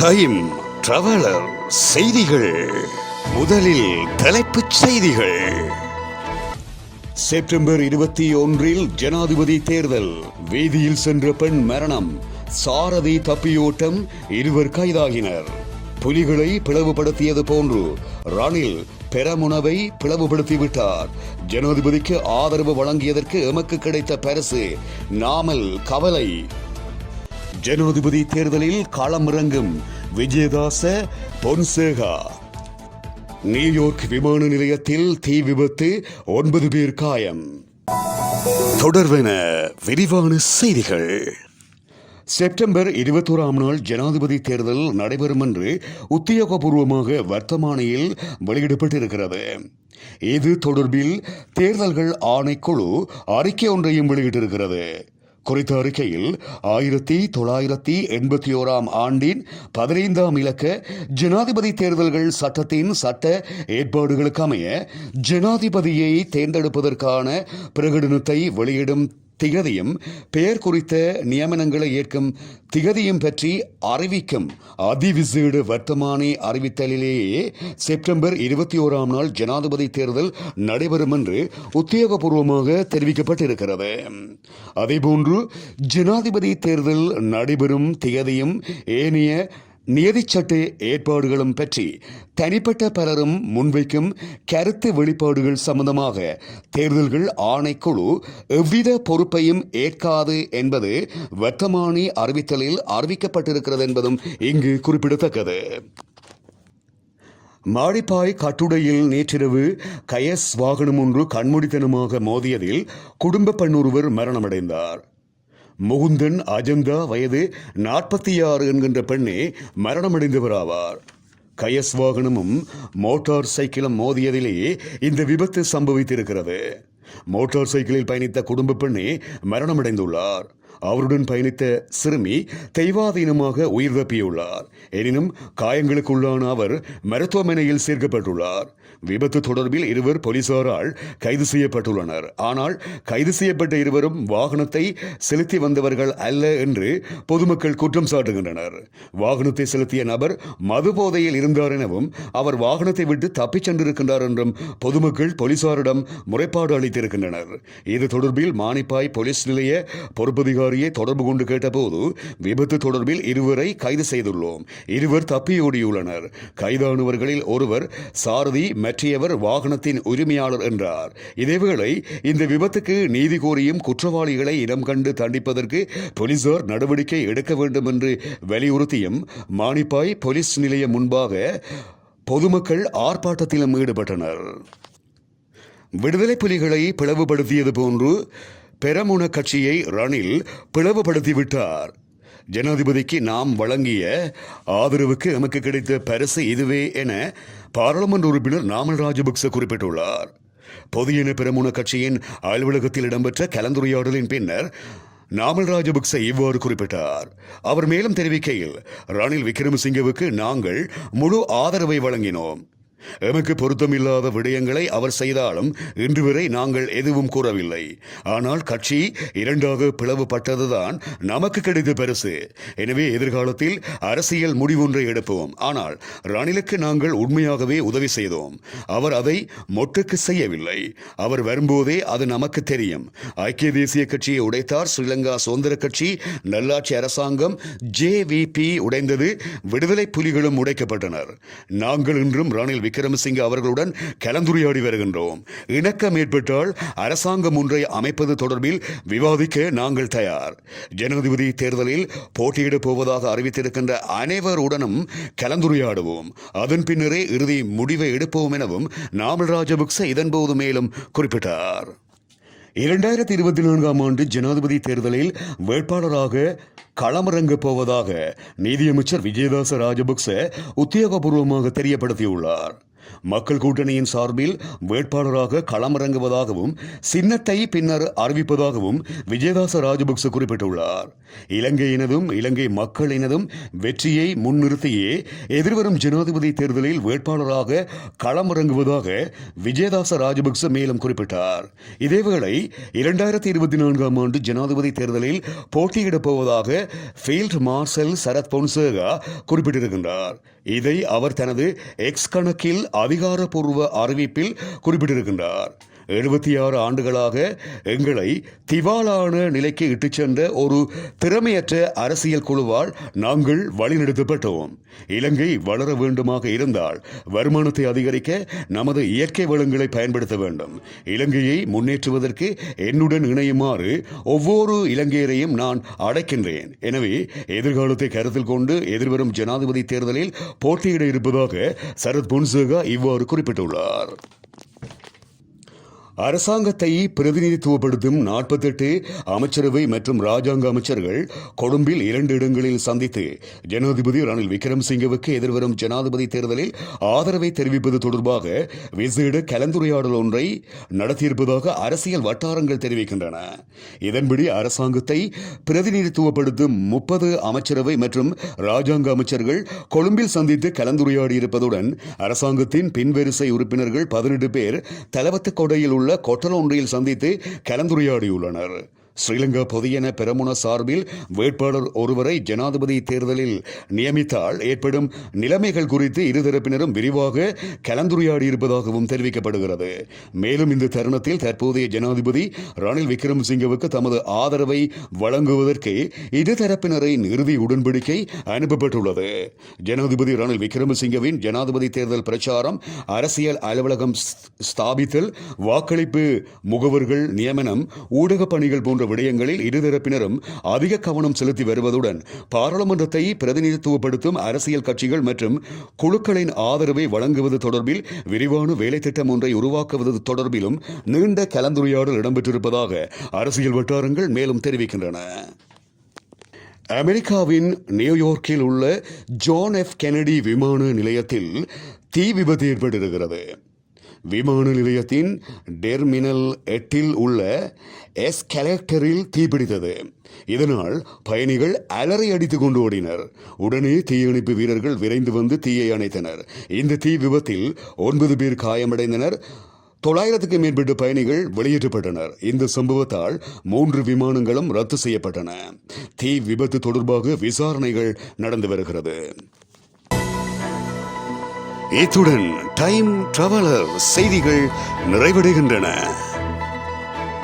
Time traveller செய்திகள். முதலில் தலைப்புச் செய்திகள். செப்டம்பர் 21 ஜனாதிபதி தேர்தல். வீதியில் சென்ற பெண் மரணம். சாரதி தப்பியோட்டம், 2 கைதாகினர். புலிகளை பிளவுபடுத்தியது போன்று ரணில் பெரமுனவை பிளவுபடுத்திவிட்டார். ஜனாதிபதிக்கு ஆதரவு வழங்கியதற்கு எமக்கு கிடைத்த பரிசு நாமல் கவலை. ஜனாதிபதி தேர்தலில் களமிறங்கும் விஜயதாச பொன்சேகா. நியூயார்க் விமான நிலையத்தில் தீ விபத்து, 9 பேர் காயம். தொடர்வென விரிவான செய்திகள். செப்டம்பர் 21 ஜனாதிபதி தேர்தல் நடைபெறும் என்று உத்தியோகபூர்வமாக வர்த்தமானியில் வெளியிடப்பட்டிருக்கிறது. இது தொடர்பில் தேர்தல்கள் ஆணைக்குழு அறிக்கை ஒன்றையும் வெளியிட்டிருக்கிறது. குறித்த அறிக்கையில் 1981 ஆண்டின் 15ஆம் இலக்க ஜனாதிபதி தேர்தல்கள் சட்டத்தின் சட்ட ஏற்பாடுகளுக்கு அமைய ஜனாதிபதியை தேர்ந்தெடுப்பதற்கான பிரகடனத்தை வெளியிடும் திகதியும் பெயர் குறித்த நியமனங்களை ஏற்கும் திகதியும் பற்றி அறிவிக்கும் அதிவிசேட வர்த்தமானி அறிவித்தலிலேயே செப்டம்பர் 21 ஜனாதிபதி தேர்தல் நடைபெறும் என்று உத்தியோகபூர்வமாக தெரிவிக்கப்பட்டிருக்கிறது. அதேபோன்று ஜனாதிபதி தேர்தல் நடைபெறும் திகதியும் ஏனைய நியதிச்சட்ட ஏற்பாடுகளும் பற்றி தனிப்பட்ட பலரும் முன்வைக்கும் கருத்து வெளிப்பாடுகள் சம்பந்தமாக தேர்தல்கள் ஆணைக்குழு எவ்வித பொறுப்பையும் ஏற்காது என்பது வர்த்தமானி அறிவித்தலில் அறிவிக்கப்பட்டிருக்கிறது என்பதும் இங்கு குறிப்பிடத்தக்கது. மாடிப்பாய் கட்டுடையில் நேற்றிரவு கயஸ் வாகனம் ஒன்று கண்மூடித்தனமாக மோதியதில் குடும்ப பெண் ஒருவர் மரணமடைந்தார். முகுந்தன் அஜந்தா வயது 46 என்கின்ற பெண்ணே மரணமடைந்தவராவார். கயஸ் வாகனமும் மோட்டார் சைக்கிளும் மோதியதிலேயே இந்த விபத்து சம்பவித்திருக்கிறது. மோட்டார் சைக்கிளில் பயணித்த குடும்ப பெண்ணே மரணமடைந்துள்ளார். அவருடன் பயணித்த சிறுமி தெய்வாதீனமாக உயிர் தப்பியுள்ளார். எனினும் காயங்களுக்குள்ளான அவர் மருத்துவமனையில் சேர்க்கப்பட்டுள்ளார். விபத்து தொடர்பில் 2 போலீசாரால் கைது செய்யப்பட்டுள்ளனர். ஆனால் கைது செய்யப்பட்ட 2வரும் வாகனத்தை செலுத்தி வந்தவர்கள் அல்ல என்று பொதுமக்கள் குற்றம் சாட்டுகின்றனர். வாகனத்தை செலுத்திய நபர் மது போதையில் இருந்தார் எனவும் அவர் வாகனத்தை விட்டு தப்பிச் சென்றிருக்கின்றார் என்றும் பொதுமக்கள் போலீசாரிடம் முறைப்பாடு அளித்திருக்கின்றனர். இது தொடர்பில் மானிப்பாய் போலீஸ் நிலைய பொறுப்பதிகாரியை தொடர்பு கொண்டு கேட்டபோது விபத்து தொடர்பில் 2வரை கைது செய்துள்ளோம், 2 தப்பியோடியுள்ளனர். கைதானவர்களில் ஒருவர் சாரதி, மற்றையவர் வாகனத்தின் உரிமையாளர் என்றார். இதேவேளை இந்த விபத்துக்கு நீதி கோரியும் குற்றவாளிகளை இனம் கண்டு தண்டிப்பதற்கு போலீசார் நடவடிக்கை எடுக்க வேண்டும் என்று வலியுறுத்தியும் மானிப்பாய் போலீஸ் நிலையம் முன்பாக பொதுமக்கள் ஆர்ப்பாட்டத்திலும் ஈடுபட்டனர். விடுதலை புலிகளை பிளவுபடுத்தியது போன்று பெரமுன கட்சியை ரணில் பிளவுபடுத்திவிட்டார். ஜனாதிபதிக்கு நாம் வழங்கிய ஆதரவுக்கு எமக்கு கிடைத்த பரிசு இதுவே என பாராளுமன்ற உறுப்பினர் நாமல் ராஜபக்ச குறிப்பிட்டுள்ளார். பொதுஜன பெரமுன கட்சியின் அலுவலகத்தில் இடம்பெற்ற கலந்துரையாடலின் பின்னர் நாமல் ராஜபக்ச இவ்வாறு குறிப்பிட்டார். அவர் மேலும் தெரிவிக்கையில், ரணில் விக்ரமசிங்கவுக்கு நாங்கள் முழு ஆதரவை வழங்கினோம். எமக்கு பொருத்தமில்லாத விடயங்களை அவர் செய்தாலும் இன்று வரை நாங்கள் எதுவும் கூறவில்லை. ஆனால் கட்சி 2ஆக பிளவுபட்டதுதான் நமக்கு கிடைத்த பரிசு. எனவே எதிர்காலத்தில் அரசியல் முடிவொன்றை எடுப்போம். ஆனால் ரணிலுக்கு நாங்கள் உண்மையாகவே உதவி செய்தோம். அவர் அதை மொட்டுக்கு செய்யவில்லை. அவர் வரும்போதே அது நமக்கு தெரியும். ஐக்கிய தேசிய கட்சியை உடைத்தார். ஸ்ரீலங்கா சுதந்திர கட்சி, நல்லாட்சி அரசாங்கம், JVP உடைந்தது. விடுதலை புலிகளும் உடைக்கப்பட்டனர். நாங்கள் இன்றும் ரணில் விக்ரமசிங்க அவர்களுடன் கலந்துரையாடி வருகின்றோம். இணக்கம் ஏற்பட்டால் அரசாங்கம் ஒன்றை அமைப்பது தொடர்பில் விவாதிக்க நாங்கள் தயார். ஜனாதிபதி தேர்தலில் போட்டியிடப் போவதாக அறிவித்திருக்கின்ற அனைவருடனும் கலந்துரையாடுவோம். அதன் பின்னரே இறுதி முடிவை எடுப்போம் எனவும் நாமல் ராஜபக்ச இதன்போது மேலும் குறிப்பிட்டார். 2024 ஜனாதிபதி தேர்தலில் வேட்பாளராக களமிறங்கப் போவதாக நீதியமைச்சர் விஜயதாச ராஜபக்ச உத்தியோகபூர்வமாக தெரியப்படுத்தியுள்ளார். மக்கள் கூட்டணியின் சார்பில் வேட்பாளராக களமிறங்குவதாகவும் சின்னத்தை பின்னர் அறிவிப்பதாகவும் விஜயதாச ராஜபக்ச குறிப்பிட்டுள்ளார். இலங்கையினதும் இலங்கை மக்களினதும் வெற்றியை முன்னிறுத்தியே எதிர்வரும் ஜனாதிபதி தேர்தலில் வேட்பாளராக களமிறங்குவதாக விஜயதாச ராஜபக்ச மேலும் குறிப்பிட்டார். இதேவேளை 2024 ஆண்டு ஜனாதிபதி தேர்தலில் போட்டியிடப் போவதாக ஃபீல்ட் மார்ஷல் சரத் பொன்சேகா குறிப்பிட்டிருக்கின்றார். இதை அவர் தனது எக்ஸ் கணக்கில் அதிகாரப்பூர்வ அறிவிப்பில் குறிப்பிட்டிருக்கின்றார். 76 ஆண்டுகளாக எங்களை திவாலான நிலைக்கு இட்டுச் சென்ற ஒரு திறமையற்ற அரசியல் குழுவால் நாங்கள் வழிநடத்தப்பட்டோம். இலங்கை வளர வேண்டுமாக இருந்தால் வருமானத்தை அதிகரிக்க நமது இயற்கை வளங்களை பயன்படுத்த வேண்டும். இலங்கையை முன்னேற்றுவதற்கு என்னுடன் இணையுமாறு ஒவ்வொரு இலங்கையரையும் நான் அழைக்கின்றேன். எனவே எதிர்காலத்தை கருத்தில் கொண்டு எதிர்வரும் ஜனாதிபதி தேர்தலில் போட்டியிட இருப்பதாக சரத் பொன்சேகா இவ்வாறு குறிப்பிட்டுள்ளார். அரசாங்கத்தை பிரதிநிதித்துவப்படுத்தும் 48 அமைச்சரவை மற்றும் ராஜாங்க அமைச்சர்கள் கொழும்பில் 2 இடங்களில் சந்தித்து ஜனாதிபதி ரணில் விக்ரமசிங்கவுக்கு எதிர்வரும் ஜனாதிபதி தேர்தலில் ஆதரவை தெரிவிப்பது தொடர்பாக விசேட கலந்துரையாடல் ஒன்றை நடத்தியிருப்பதாக அரசியல் வட்டாரங்கள் தெரிவிக்கின்றன. இதன்படி அரசாங்கத்தை பிரதிநிதித்துவப்படுத்தும் 30 அமைச்சரவை மற்றும் ராஜாங்க அமைச்சர்கள் கொழும்பில் சந்தித்து கலந்துரையாடியிருப்பதுடன் அரசாங்கத்தின் பின்வரிசை உறுப்பினர்கள் 18 பேர் தலவத்த கொடையில் உள்ள கொட்டல் ஒன்றில் சந்தித்து கலந்துரையாடியுள்ளனர். ஸ்ரீலங்கா பொதியன பெரமுன சார்பில் வேட்பாளர் ஒருவரை ஜனாதிபதி தேர்தலில் நியமித்தால் ஏற்படும் நிலைமைகள் குறித்து இருதரப்பினரும் விரிவாக கலந்துரையாடியிருப்பதாகவும் தெரிவிக்கப்படுகிறது. மேலும் இந்த தருணத்தில் தற்போதைய ஜனாதிபதி ரணில் விக்ரமசிங்கவுக்கு தமது ஆதரவை வழங்குவதற்கு இருதரப்பினரின் இறுதி உடன்படிக்கை அனுப்பப்பட்டுள்ளது. ஜனாதிபதி ரணில் விக்ரமசிங்கவின் ஜனாதிபதி தேர்தல் பிரச்சாரம், அரசியல் அலுவலகம் ஸ்தாபித்தல், வாக்களிப்பு முகவர்கள் நியமனம், ஊடக பணிகள் போன்ற விடயங்களில் இருதரப்பினரும் அதிக கவனம் செலுத்தி வருவதுடன் பாராளுமன்றத்தை பிரதிநிதித்துவப்படுத்தும் அரசியல் கட்சிகள் மற்றும் குழுக்களின் ஆதரவை வழங்குவது தொடர்பில் விரிவான வேலை திட்டம் ஒன்றை உருவாக்குவது தொடர்பிலும் நீண்ட கலந்துரையாடல் இடம்பெற்றிருப்பதாக அரசியல் வட்டாரங்கள் மேலும் தெரிவிக்கின்றன. அமெரிக்காவின் நியூயார்க்கில் உள்ள ஜான் எஃப் கெனடி விமான நிலையத்தில் தீ விபத்து ஏற்பட்டிருக்கிறது. விமான நிலையத்தின் டெர்மினல் 8 உள்ள எஸ்கலேட்டரில் தீப்பிடித்தது. இதனால் பயணிகள் அலறி அடித்துக் கொண்டு ஓடினர். உடனே தீயணைப்பு வீரர்கள் விரைந்து வந்து தீயை அணைத்தனர். இந்த தீ விபத்தில் 9 பேர் காயமடைந்தனர். 900க்கும் மேற்பட்ட பயணிகள் வெளியேற்றப்பட்டனர். இந்த சம்பவத்தால் 3 விமானங்களும் ரத்து செய்யப்பட்டன. தீ விபத்து தொடர்பாக விசாரணைகள் நடந்து வருகிறது. இத்துடன் டைம் டிராவலர் செய்திகள் நிறைவடைகின்றன.